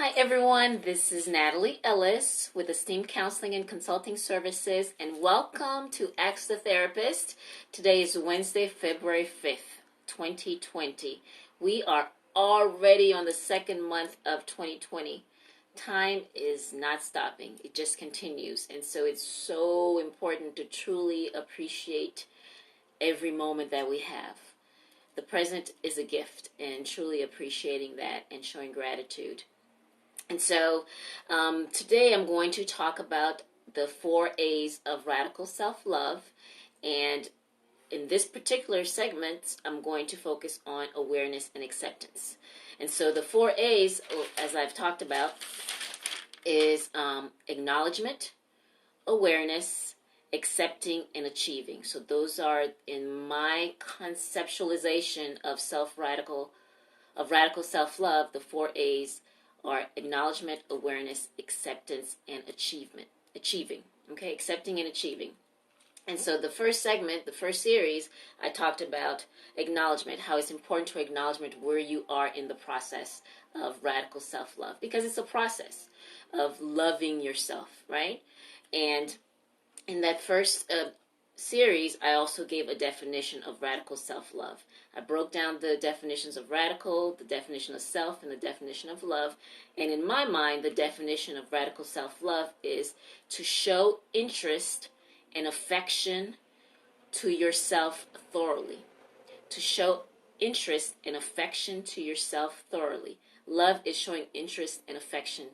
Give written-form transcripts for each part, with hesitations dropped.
Hi everyone, this is Nathalie Ellis with ESTEEM Counseling and Consulting Services, and welcome to Ask the Therapist. Today is Wednesday, February 5th, 2020. We are already on the second month of 2020. Time is not stopping. It just continues. And so it's so important to truly appreciate every moment that we have. The present is a gift, and truly appreciating that and showing gratitude. And so today I'm going to talk about the 4 A's of radical self-love. And in this particular segment, I'm going to focus on awareness and acceptance. And so the 4 A's, as I've talked about, is acknowledgement, awareness, accepting, and achieving. So those are, in my conceptualization of radical self-love, the 4 A's are acknowledgement, awareness, acceptance, and achieving. Okay, accepting and achieving. And so the first segment, the first series, I talked about acknowledgement, how it's important to acknowledgement where you are in the process of radical self-love, because it's a process of loving yourself, right? And in that first series, I also gave a definition of radical self-love. I broke down the definitions of radical, the definition of self, and the definition of love. And in my mind, the definition of radical self-love is to show interest and affection to yourself thoroughly. To show interest and affection to yourself thoroughly. Love is showing interest and affection.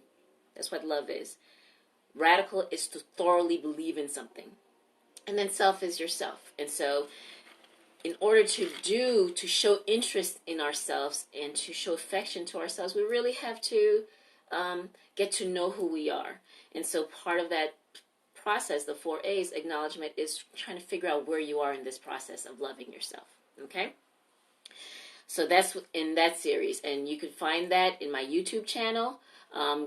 That's what love is. Radical is to thoroughly believe in something. And then self is yourself. And so in order to show interest in ourselves and to show affection to ourselves, we really have to get to know who we are. And so part of that process, the 4 A's, acknowledgement, is trying to figure out where you are in this process of loving yourself. Okay? So that's in that series. And you can find that in my YouTube channel.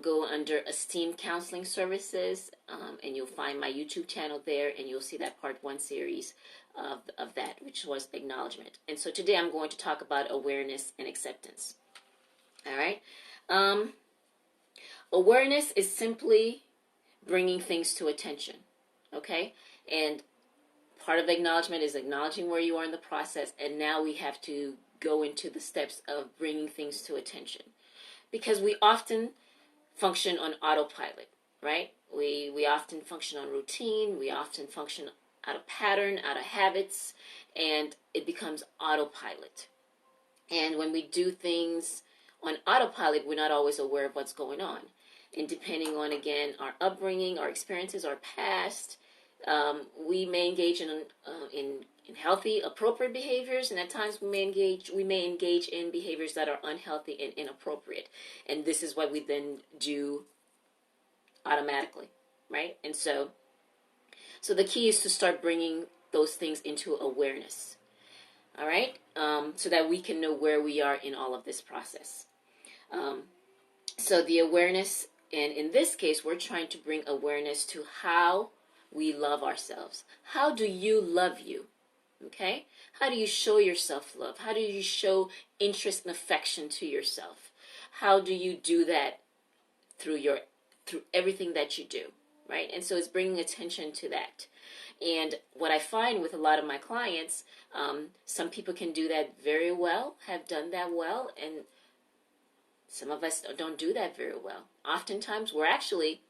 Go under ESTEEM Counseling Services, and you'll find my YouTube channel there, and you'll see that part 1 series of that, which was acknowledgement. And so today I'm going to talk about awareness and acceptance. All right? Awareness is simply bringing things to attention, okay? And part of acknowledgement is acknowledging where you are in the process, and now we have to go into the steps of bringing things to attention. Because we often function on autopilot, right? We often function on routine. We often function out of pattern, out of habits, and it becomes autopilot. And when we do things on autopilot, we're not always aware of what's going on. And depending on, again, our upbringing, our experiences, our past, we may engage in healthy, appropriate behaviors, and at times we may engage in behaviors that are unhealthy and inappropriate. And this is what we then do automatically, right? And so the key is to start bringing those things into awareness, all right? So that we can know where we are in all of this process. So the awareness, and in this case, we're trying to bring awareness to how we love ourselves. How do you love you? Okay? How do you show yourself love? How do you show interest and affection to yourself? How do you do that through everything that you do, right? And so it's bringing attention to that. And what I find with a lot of my clients, some people can do that very well, have done that well, and some of us don't do that very well. Oftentimes we're actually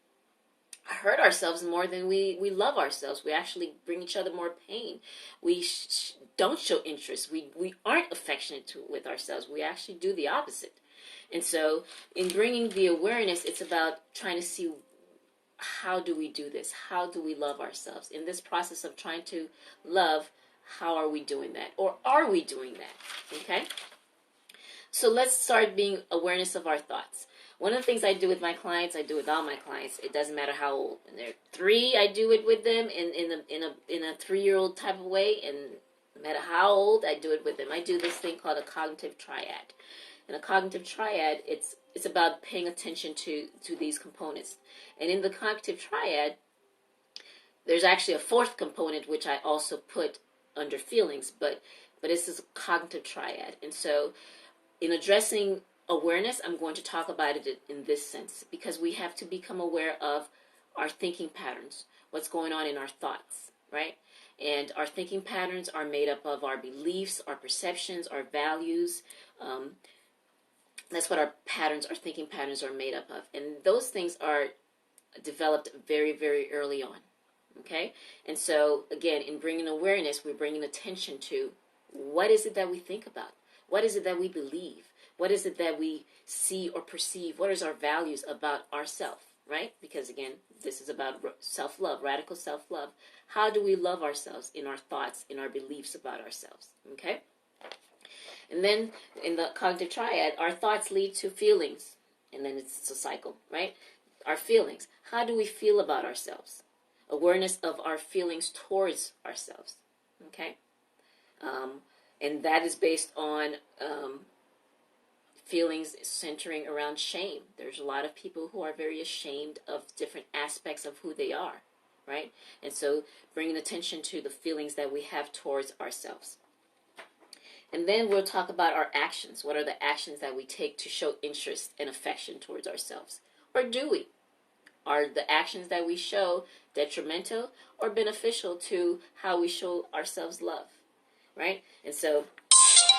hurt ourselves more than we love ourselves. We actually bring each other more pain. We don't show interest. We aren't affectionate with ourselves. We actually do the opposite. And so in bringing the awareness, it's about trying to see, how do we do this? How do we love ourselves? In this process of trying to love, how are we doing that? Or are we doing that? Okay? So let's start being awareness of our thoughts. One of the things I do with my clients, I do with all my clients. It doesn't matter how old. When they're 3, I do it with them in a 3-year-old type of way, and no matter how old, I do it with them. I do this thing called a cognitive triad. And a cognitive triad, it's about paying attention to these components. And in the cognitive triad, there's actually a 4th component which I also put under feelings, but this is a cognitive triad. And so in addressing awareness, I'm going to talk about it in this sense, because we have to become aware of our thinking patterns, what's going on in our thoughts, right? And our thinking patterns are made up of our beliefs, our perceptions, our values. That's what our patterns, our thinking patterns are made up of. And those things are developed very, very early on. Okay? And so, again, in bringing awareness, we're bringing attention to what is it that we think about? What is it that we believe? What is it that we see or perceive? What is our values about ourselves, right? Because, again, this is about self-love, radical self-love. How do we love ourselves in our thoughts, in our beliefs about ourselves, okay? And then in the cognitive triad, our thoughts lead to feelings, and then it's a cycle, right? Our feelings. How do we feel about ourselves? Awareness of our feelings towards ourselves, okay? And that is based on feelings centering around shame. There's a lot of people who are very ashamed of different aspects of who they are, right? And so bringing attention to the feelings that we have towards ourselves. And then we'll talk about our actions. What are the actions that we take to show interest and affection towards ourselves? Or do we? Are the actions that we show detrimental or beneficial to how we show ourselves love, right? And so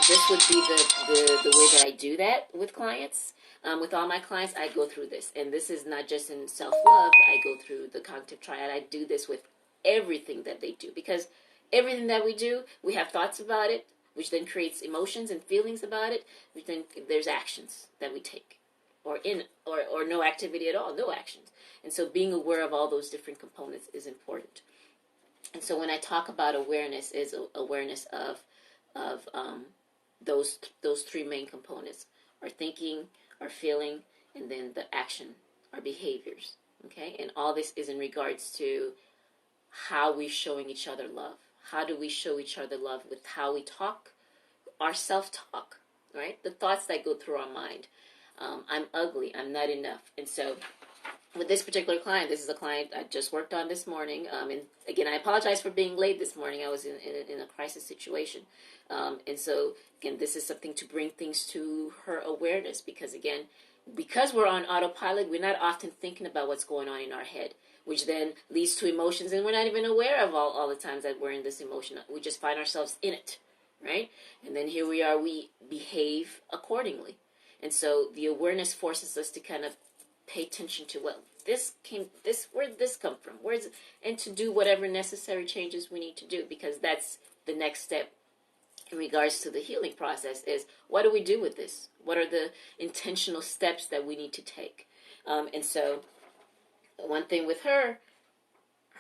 this would be the way that I do that with clients. With all my clients, I go through this. And this is not just in self-love. I go through the cognitive triad. I do this with everything that they do. Because everything that we do, we have thoughts about it, which then creates emotions and feelings about it, which then there's actions that we take. Or no activity at all, no actions. And so being aware of all those different components is important. And so when I talk about awareness, is awareness of those three main components: our thinking, our feeling, and then the action, our behaviors. Okay, and all this is in regards to how we're showing each other love. How do we show each other love? With how we talk, our self-talk, right? The thoughts that go through our mind. I'm ugly, I'm not enough. And so with this particular client, this is a client I just worked on this morning. And again, I apologize for being late this morning. I was in a crisis situation. And so, again, this is something to bring things to her awareness. Because, again, because we're on autopilot, we're not often thinking about what's going on in our head, which then leads to emotions. And we're not even aware of all the times that we're in this emotion. We just find ourselves in it, right? And then here we are, we behave accordingly. And so the awareness forces us to kind of pay attention to, well, where did this come from? And to do whatever necessary changes we need to do, because that's the next step in regards to the healing process is, what do we do with this? What are the intentional steps that we need to take? And so one thing with her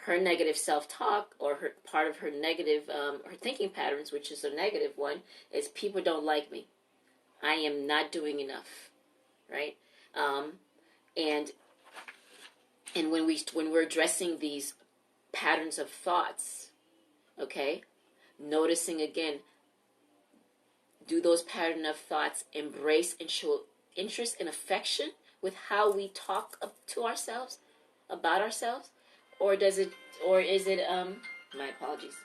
negative self-talk, or part of her negative, her thinking patterns, which is a negative one, is people don't like me. I am not doing enough, right? And when we're addressing these patterns of thoughts, okay, noticing again, do those pattern of thoughts embrace and show interest and affection with how we talk to ourselves, about ourselves, or is it my apologies,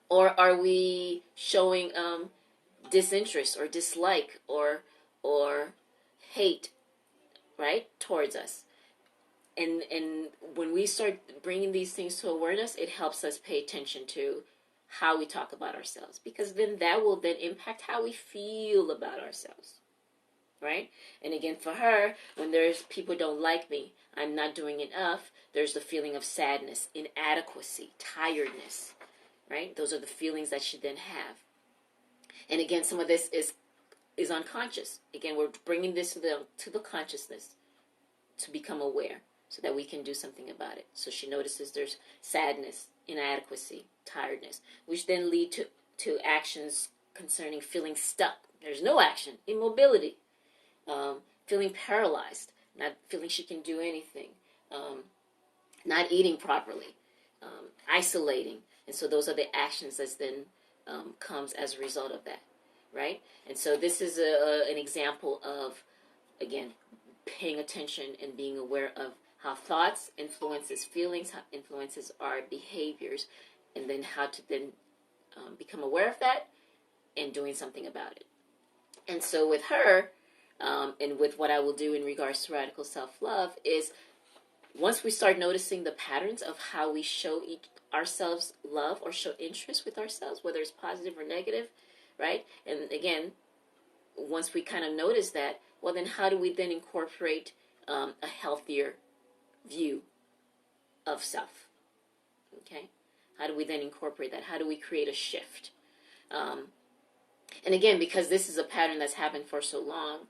or are we showing disinterest or dislike or hate, right, towards us? And when we start bringing these things to awareness, it helps us pay attention to how we talk about ourselves, because then that will then impact how we feel about ourselves, right? And again, for her, when there's people don't like me, I'm not doing enough, there's the feeling of sadness, inadequacy, tiredness, right? Those are the feelings that she then have. And again, some of this is unconscious. Again, we're bringing this to the consciousness to become aware so that we can do something about it. So she notices there's sadness, inadequacy, tiredness, which then lead to actions concerning feeling stuck. There's no action, immobility, feeling paralyzed, not feeling she can do anything, not eating properly, isolating. And so those are the actions that then comes as a result of that, right? And so this is an example of, again, paying attention and being aware of how thoughts influences feelings, how influences our behaviors, and then how to then become aware of that and doing something about it. And so with her, And with what I will do in regards to radical self-love is once we start noticing the patterns of how we show ourselves love or show interest with ourselves, whether it's positive or negative, right? And again, once we kind of notice that, well, then how do we then incorporate a healthier view of self? Okay? How do we then incorporate that? How do we create a shift? And again, because this is a pattern that's happened for so long,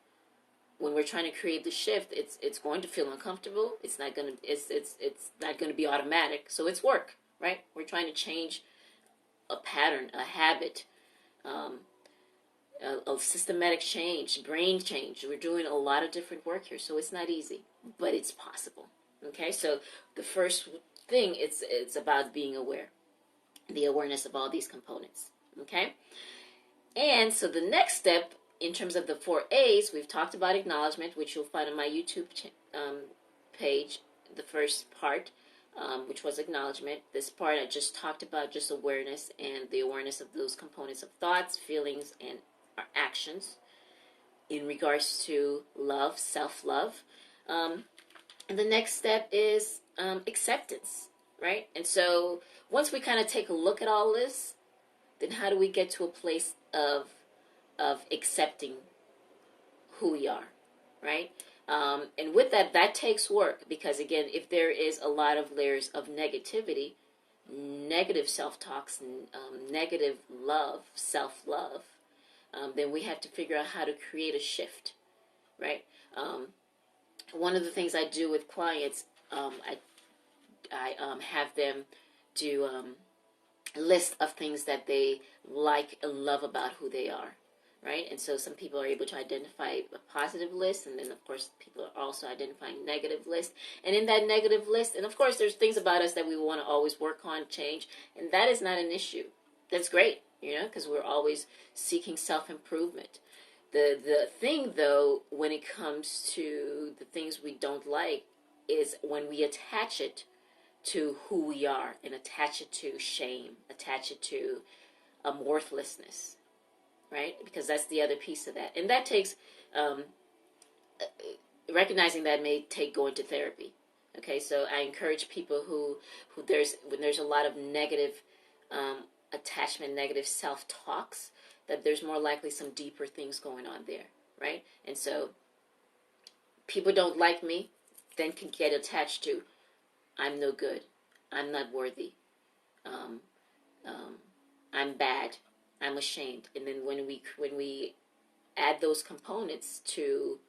when we're trying to create the shift, it's going to feel uncomfortable. It's not not going to be automatic. So it's work, right? We're trying to change a pattern, a habit, a systematic change, brain change. We're doing a lot of different work here, so it's not easy, but it's possible. Okay, so the first thing it's about being aware, the awareness of all these components. Okay, and so the next step in terms of the 4A's, we've talked about acknowledgement, which you'll find on my YouTube page, the first part, which was acknowledgement. This part I just talked about, just awareness and the awareness of those components of thoughts, feelings, and our actions in regards to love, self-love. And the next step is acceptance, right? And so once we kind of take a look at all this, then how do we get to a place of accepting who we are, right? And with that takes work, because again, if there is a lot of layers of negativity, negative self-talks, negative love, self-love, then we have to figure out how to create a shift, right? One of the things I do with clients, I have them do a list of things that they like and love about who they are, right? And so some people are able to identify a positive list, and then of course people are also identifying negative list. And in that negative list, and of course there's things about us that we want to always work on, change, and that is not an issue. That's great, because we're always seeking self-improvement. The thing though, when it comes to the things we don't like, is when we attach it to who we are and attach it to shame, attach it to worthlessness, right? Because that's the other piece of that. And that takes, recognizing that may take going to therapy. Okay, so I encourage people who when there's a lot of negative attachment, negative self-talks, that there's more likely some deeper things going on there, right? And so people don't like me, then can get attached to, I'm no good, I'm not worthy, I'm bad, I'm ashamed. And then when we add those components to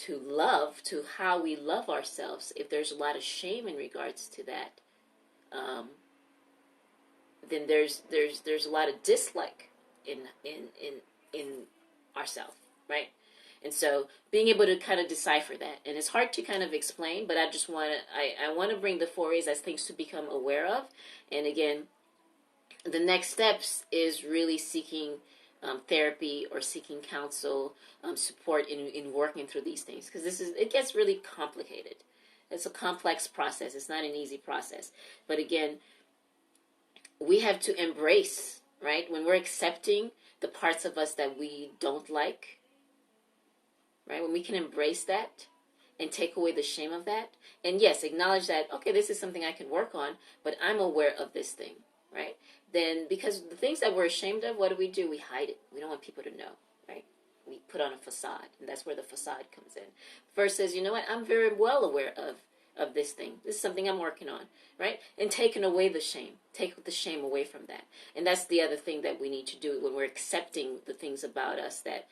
love, to how we love ourselves, if there's a lot of shame in regards to that, then there's a lot of dislike in ourselves, right? And so being able to kind of decipher that, and it's hard to kind of explain, but I just want to bring the 4A's as things to become aware of. And again, the next steps is really seeking therapy or seeking counsel, support in working through these things, because it gets really complicated. It's a complex process. It's not an easy process. But again, we have to embrace, right? When we're accepting the parts of us that we don't like, right? When we can embrace that and take away the shame of that, and yes, acknowledge that, okay, this is something I can work on, but I'm aware of this thing, right? Then, because the things that we're ashamed of, what do? We hide it. We don't want people to know, right? We put on a facade, and that's where the facade comes in. Versus, you know what? I'm very well aware of this thing. This is something I'm working on, right? And taking away the shame. Take the shame away from that. And that's the other thing that we need to do when we're accepting the things about us that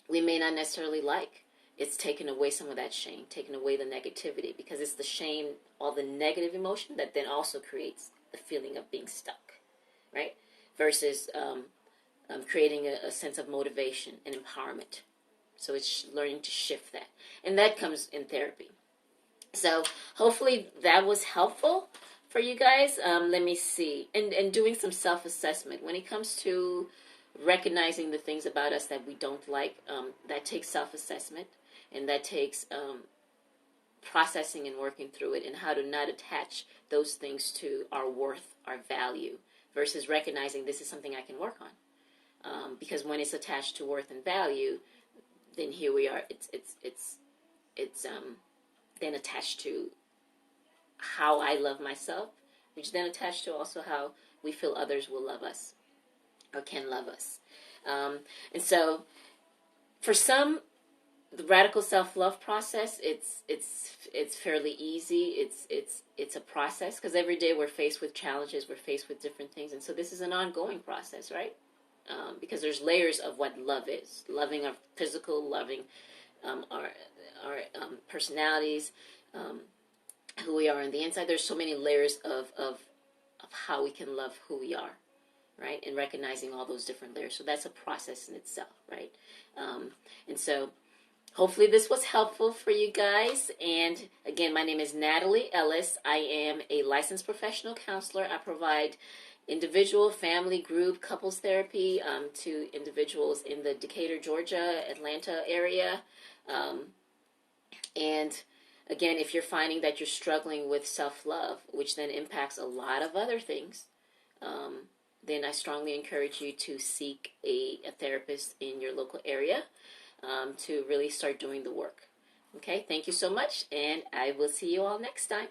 we may not necessarily like. It's taking away some of that shame, taking away the negativity, because it's the shame, all the negative emotion that then also creates the feeling of being stuck, right? Versus creating a sense of motivation and empowerment. So it's learning to shift that. And that comes in therapy. So hopefully that was helpful for you guys. Let me see. And doing some self-assessment. When it comes to recognizing the things about us that we don't like, that takes self-assessment. And that takes processing and working through it, and how to not attach those things to our worth, our value, versus recognizing this is something I can work on. Because when it's attached to worth and value, then here we are. It's then attached to how I love myself, which then attached to also how we feel others will love us or can love us. And so, for some, the radical self-love process, it's fairly easy. It's a process, because every day we're faced with challenges, we're faced with different things, and so this is an ongoing process, right? Because there's layers of what love is: loving our physical, loving our personalities, who we are on the inside. There's so many layers of how we can love who we are, right? And recognizing all those different layers. So that's a process in itself, right? And so hopefully this was helpful for you guys. And again, my name is Nathalie Ellis. I am a licensed professional counselor. I provide individual, family, group, couples therapy to individuals in the Decatur, Georgia, Atlanta area. And again, if you're finding that you're struggling with self-love, which then impacts a lot of other things, then I strongly encourage you to seek a therapist in your local area to really start doing the work. Okay, thank you so much, and I will see you all next time.